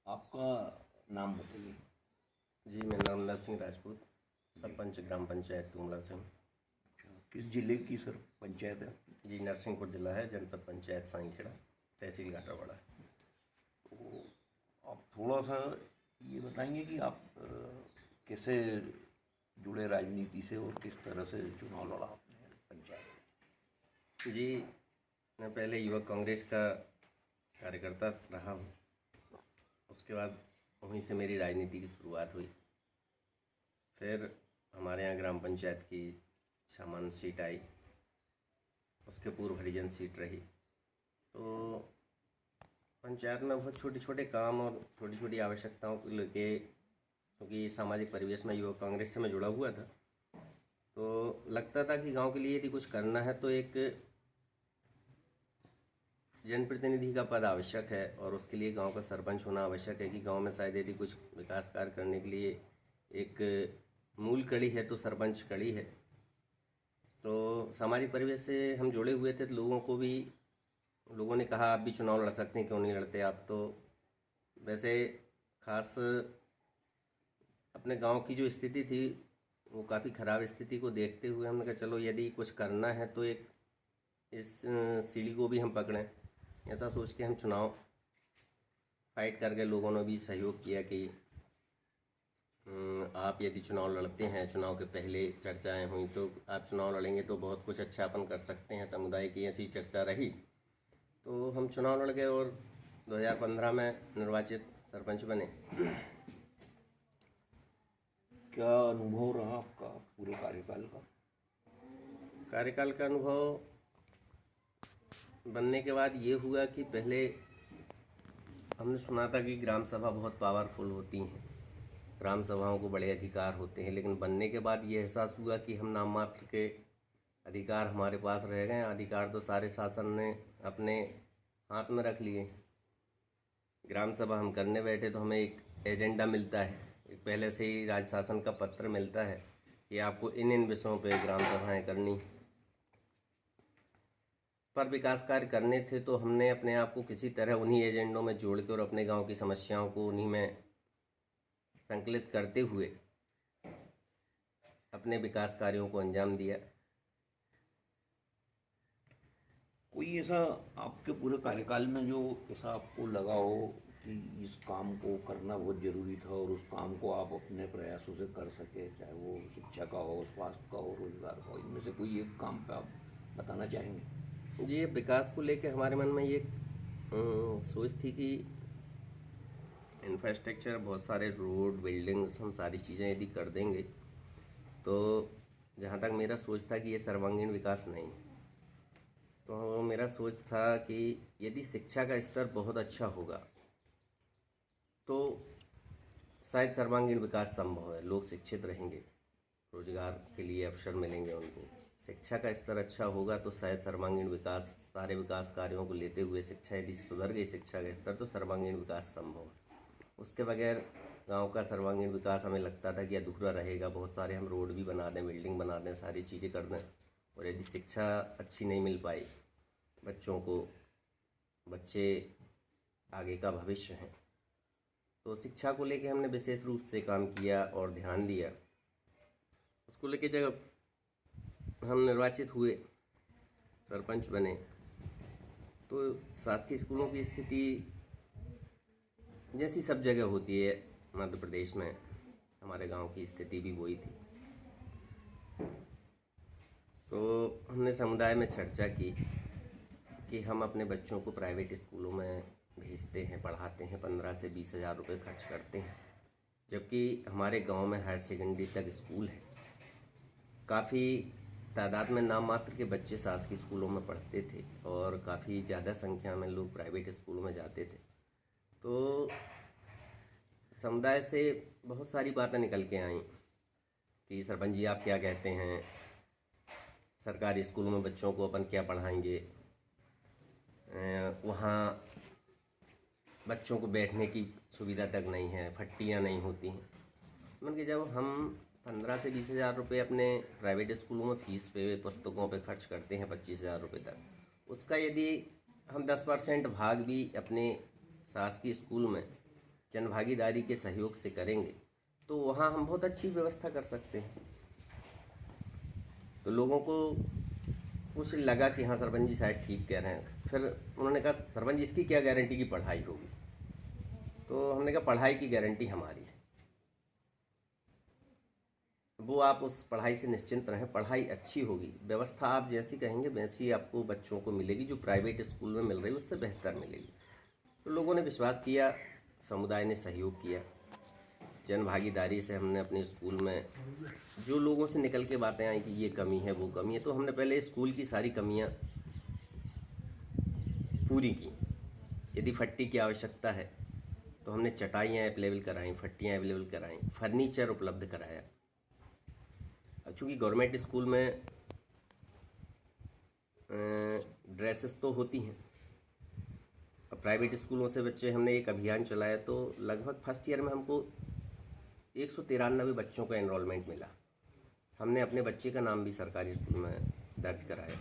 आपका नाम बताइए। जी, मैं नर्मला सिंह राजपूत, सरपंच ग्राम पंचायत तुमला सिंह। अच्छा, किस जिले की सर पंचायत है? जी, नरसिंहपुर जिला है, जनपद पंचायत साईंखेड़ा, तहसील घाटरावाड़ा। तो आप थोड़ा सा ये बताएंगे कि आप कैसे जुड़े राजनीति से और किस तरह से चुनाव लड़ा आपने पंचायत? जी, मैं पहले युवक कांग्रेस का कार्यकर्ता रहा हूँ। उसके बाद वहीं से मेरी राजनीति की शुरुआत हुई। फिर हमारे यहाँ ग्राम पंचायत की सामान्य सीट आई, उसके पूर्व हरिजन सीट रही। तो पंचायत में बहुत छोटे छोटे काम और छोटी छोटी आवश्यकताओं को लेके, क्योंकि सामाजिक परिवेश में युवक कांग्रेस से मैं जुड़ा हुआ था, तो लगता था कि गांव के लिए यदि कुछ करना है तो एक जनप्रतिनिधि का पद आवश्यक है, और उसके लिए गांव का सरपंच होना आवश्यक है कि गांव में शायद यदि कुछ विकास कार्य करने के लिए एक मूल कड़ी है तो सरपंच कड़ी है। तो सामाजिक परिवेश से हम जुड़े हुए थे, तो लोगों ने कहा आप भी चुनाव लड़ सकते हैं, क्यों नहीं लड़ते आप। तो वैसे खास अपने गांव की जो स्थिति थी वो काफ़ी ख़राब स्थिति को देखते हुए हमने कहा चलो यदि कुछ करना है तो एक इस सीढ़ी को भी हम पकड़ें। ऐसा सोच के हम चुनाव फाइट करके लोगों ने भी सहयोग किया कि आप यदि चुनाव लड़ते हैं, चुनाव के पहले चर्चाएं हुई तो आप चुनाव लड़ेंगे तो बहुत कुछ अच्छा अपन कर सकते हैं, समुदाय की ऐसी चर्चा रही। तो हम चुनाव लड़ गए और 2015 में निर्वाचित सरपंच बने। क्या अनुभव रहा आपका पूरे कार्यकाल का अनुभव बनने के बाद ये हुआ कि पहले हमने सुना था कि ग्राम सभा बहुत पावरफुल होती हैं, ग्राम सभाओं को बड़े अधिकार होते हैं, लेकिन बनने के बाद ये एहसास हुआ कि हम नाम मात्र के अधिकार हमारे पास रह गए। अधिकार तो सारे शासन ने अपने हाथ में रख लिए। ग्राम सभा हम करने बैठे तो हमें एक एजेंडा मिलता है, एक पहले से ही राज्य शासन का पत्र मिलता है कि आपको इन इन विषयों पे ग्राम सभाएं करनी। पर विकास कार्य करने थे तो हमने अपने आप को किसी तरह उन्हीं एजेंडों में जोड़ के और अपने गांव की समस्याओं को उन्हीं में संकलित करते हुए अपने विकास कार्यों को अंजाम दिया। कोई ऐसा आपके पूरे कार्यकाल में जो ऐसा आपको लगा हो कि इस काम को करना बहुत ज़रूरी था और उस काम को आप अपने प्रयासों से कर सके, चाहे वो शिक्षा का हो, स्वास्थ्य का हो, रोजगार का हो, इनमें से कोई एक काम पे आप बताना चाहेंगे? जी, ये विकास को लेकर हमारे मन में ये सोच थी कि इंफ्रास्ट्रक्चर, बहुत सारे रोड, बिल्डिंग्स, हम सारी चीज़ें यदि कर देंगे तो जहाँ तक मेरा सोच था कि ये सर्वांगीण विकास नहीं। तो मेरा सोच था कि यदि शिक्षा का स्तर बहुत अच्छा होगा तो शायद सर्वांगीण विकास संभव है। लोग शिक्षित रहेंगे, रोजगार के लिए अवसर मिलेंगे उनको। शिक्षा का स्तर अच्छा होगा तो शायद सर्वांगीण विकास, सारे विकास कार्यों को लेते हुए शिक्षा यदि सुधर गई, शिक्षा का स्तर, तो सर्वांगीण विकास संभव है। उसके बगैर गांव का सर्वांगीण विकास हमें लगता था कि अधूरा रहेगा। बहुत सारे हम रोड भी बना दें, बिल्डिंग बना दें, सारी चीज़ें कर दें, और यदि शिक्षा अच्छी नहीं मिल पाई बच्चों को, बच्चे आगे का भविष्य हैं, तो शिक्षा को लेके हमने विशेष रूप से काम किया और ध्यान दिया। उसको लेके जब हम निर्वाचित हुए, सरपंच बने, तो शासकीय स्कूलों की स्थिति जैसी सब जगह होती है मध्य प्रदेश में, हमारे गांव की स्थिति भी वही थी। तो हमने समुदाय में चर्चा की कि हम अपने बच्चों को प्राइवेट स्कूलों में भेजते हैं, पढ़ाते हैं, 15 से 20 हज़ार रुपये खर्च करते हैं, जबकि हमारे गांव में हायर सेकेंडरी तक स्कूल है। काफ़ी तादाद में नाम मात्र के बच्चे शासकीय स्कूलों में पढ़ते थे और काफ़ी ज़्यादा संख्या में लोग प्राइवेट स्कूलों में जाते थे। तो समुदाय से बहुत सारी बातें निकल के आईं कि सरपंच जी आप क्या कहते हैं, सरकारी स्कूलों में बच्चों को अपन क्या पढ़ाएंगे, वहाँ बच्चों को बैठने की सुविधा तक नहीं है, फट्टियाँ नहीं होती हैं। मतलब कि जब हम 15 से 20 हज़ार रुपये अपने प्राइवेट स्कूलों में फीस पे, पुस्तकों पे खर्च करते हैं, 25 हज़ार रुपये तक, उसका यदि हम 10% भाग भी अपने शासकीय स्कूल में जनभागीदारी के सहयोग से करेंगे तो वहाँ हम बहुत अच्छी व्यवस्था कर सकते हैं। तो लोगों को कुछ लगा कि हाँ सरपंच जी शायद ठीक कह रहे हैं। फिर उन्होंने कहा सरपंच जी इसकी क्या गारंटी की पढ़ाई होगी, तो हमने कहा पढ़ाई की गारंटी हमारी है, वो आप उस पढ़ाई से निश्चिंत रहें, पढ़ाई अच्छी होगी, व्यवस्था आप जैसी कहेंगे वैसी आपको बच्चों को मिलेगी, जो प्राइवेट स्कूल में मिल रही है उससे बेहतर मिलेगी। तो लोगों ने विश्वास किया, समुदाय ने सहयोग किया, जन भागीदारी से हमने अपने स्कूल में जो लोगों से निकल के बातें आई कि ये कमी है वो कमी है, तो हमने पहले स्कूल की सारी कमियां पूरी की। यदि फट्टी की आवश्यकता है तो हमने चटाइयाँ अवेलेबल कराई, फट्टियाँ अवेलेबल कराई, फर्नीचर उपलब्ध कराया। चूँकि गवर्नमेंट स्कूल में ड्रेसेस तो होती हैं, प्राइवेट स्कूलों से बच्चे, हमने एक अभियान चलाया तो लगभग फर्स्ट ईयर में हमको 193 बच्चों का एनरोलमेंट मिला। हमने अपने बच्चे का नाम भी सरकारी स्कूल में दर्ज कराया।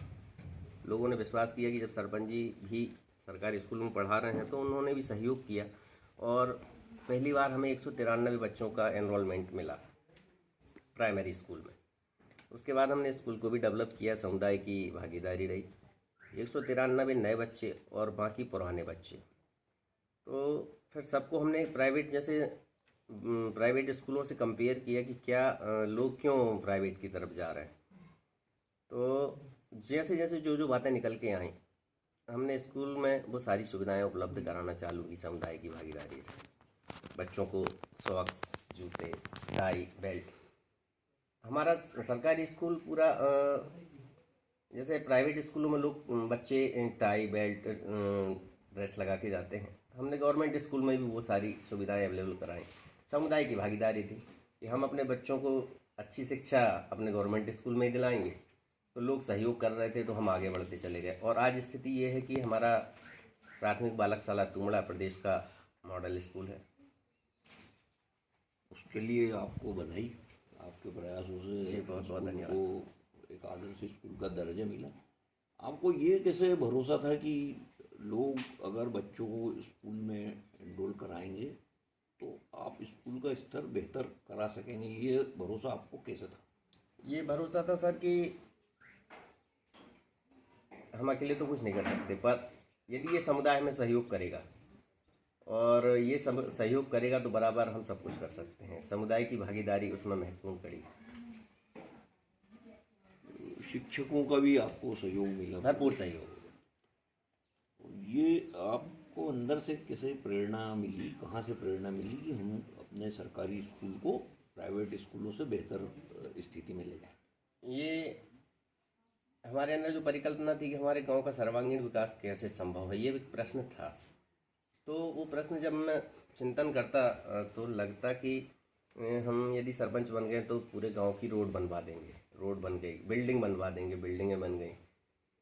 लोगों ने विश्वास किया कि जब सरपंच जी भी सरकारी स्कूल में पढ़ा रहे हैं तो उन्होंने भी सहयोग किया और पहली बार हमें 193 बच्चों का एनरोलमेंट मिला प्राइमरी स्कूल में। उसके बाद हमने स्कूल को भी डेवलप किया, समुदाय की भागीदारी रही, 193 नए बच्चे और बाकी पुराने बच्चे। तो फिर सबको हमने प्राइवेट स्कूलों से कंपेयर किया कि क्या लोग क्यों प्राइवेट की तरफ जा रहे हैं। तो जैसे जैसे जो बातें निकल के आई, हमने स्कूल में वो सारी सुविधाएं उपलब्ध कराना चालू की समुदाय की भागीदारी से। बच्चों को सॉक्स, जूते, टाई, बेल्ट। हमारा सरकारी स्कूल पूरा जैसे प्राइवेट स्कूलों में लोग बच्चे टाई, बेल्ट, ड्रेस लगा के जाते हैं, हमने गवर्नमेंट स्कूल में भी वो सारी सुविधाएं अवेलेबल कराई। समुदाय की भागीदारी थी कि हम अपने बच्चों को अच्छी शिक्षा अपने गवर्नमेंट स्कूल में ही दिलाएंगे, तो लोग सहयोग कर रहे थे तो हम आगे बढ़ते चले गए। और आज स्थिति ये है कि हमारा प्राथमिक बालक शाला तुमड़ा प्रदेश का मॉडल स्कूल है। उसके लिए आपको बधाई, आपके प्रयासों से बहुत बहुत धन्यवाद। को एक आदर्श स्कूल का दर्जा मिला। आपको ये कैसे भरोसा था कि लोग अगर बच्चों को स्कूल में एनरोल कराएंगे तो आप स्कूल का स्तर बेहतर करा सकेंगे, ये भरोसा आपको कैसे था? ये भरोसा था सर कि हम अकेले तो कुछ नहीं कर सकते, पर यदि ये समुदाय हमें सहयोग करेगा और ये सहयोग करेगा तो बराबर हम सब कुछ कर सकते हैं। समुदाय की भागीदारी उसमें महत्वपूर्ण कड़ी। शिक्षकों का भी आपको सहयोग मिला? भरपूर सहयोग। ये आपको अंदर से कैसे प्रेरणा मिली, कहाँ से प्रेरणा मिली कि हम अपने सरकारी स्कूल को प्राइवेट स्कूलों से बेहतर स्थिति में ले जाएं? ये हमारे अंदर जो परिकल्पना थी कि हमारे गांव का सर्वांगीण विकास कैसे संभव है, ये एक प्रश्न था। तो वो प्रश्न जब मैं चिंतन करता तो लगता कि हम यदि सरपंच बन गए तो पूरे गांव की रोड बनवा देंगे, रोड बन गई, बिल्डिंग बनवा देंगे, बिल्डिंगें बन गई।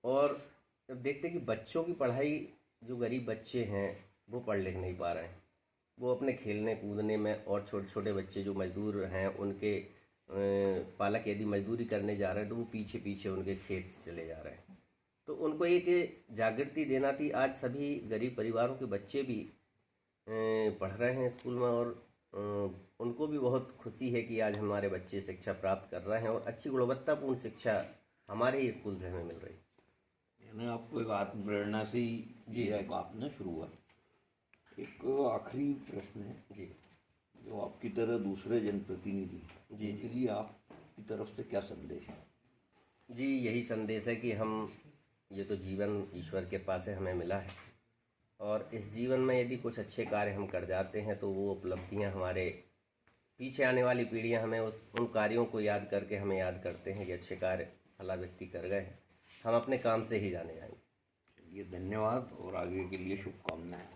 और जब देखते कि बच्चों की पढ़ाई, जो गरीब बच्चे हैं वो पढ़ लिख नहीं पा रहे हैं, वो अपने खेलने कूदने में, और छोटे छोटे बच्चे जो मजदूर हैं उनके पालक यदि मजदूरी करने जा रहे हैं तो वो पीछे पीछे उनके खेत से चले जा रहे हैं। तो उनको एक जागृति देना थी। आज सभी गरीब परिवारों के बच्चे भी पढ़ रहे हैं स्कूल में और उनको भी बहुत खुशी है कि आज हमारे बच्चे शिक्षा प्राप्त कर रहे हैं और अच्छी गुणवत्तापूर्ण शिक्षा हमारे ही स्कूल से हमें मिल रही है। यानी आपको एक आत्म प्रेरणा से ही जी आपने शुरू हुआ। एक आखिरी प्रश्न है जी, जो आपकी तरह दूसरे जनप्रतिनिधि जी के लिए आपकी तरफ से क्या संदेश है? जी, यही संदेश है कि हम, ये तो जीवन ईश्वर के पास से हमें मिला है और इस जीवन में यदि कुछ अच्छे कार्य हम कर जाते हैं तो वो उपलब्धियां हमारे पीछे आने वाली पीढ़ियां हमें उन कार्यों को याद करके हमें याद करते हैं कि अच्छे कार्य फला व्यक्ति कर गए हैं, हम अपने काम से ही जाने जाएंगे। ये धन्यवाद और आगे के लिए शुभकामनाएं।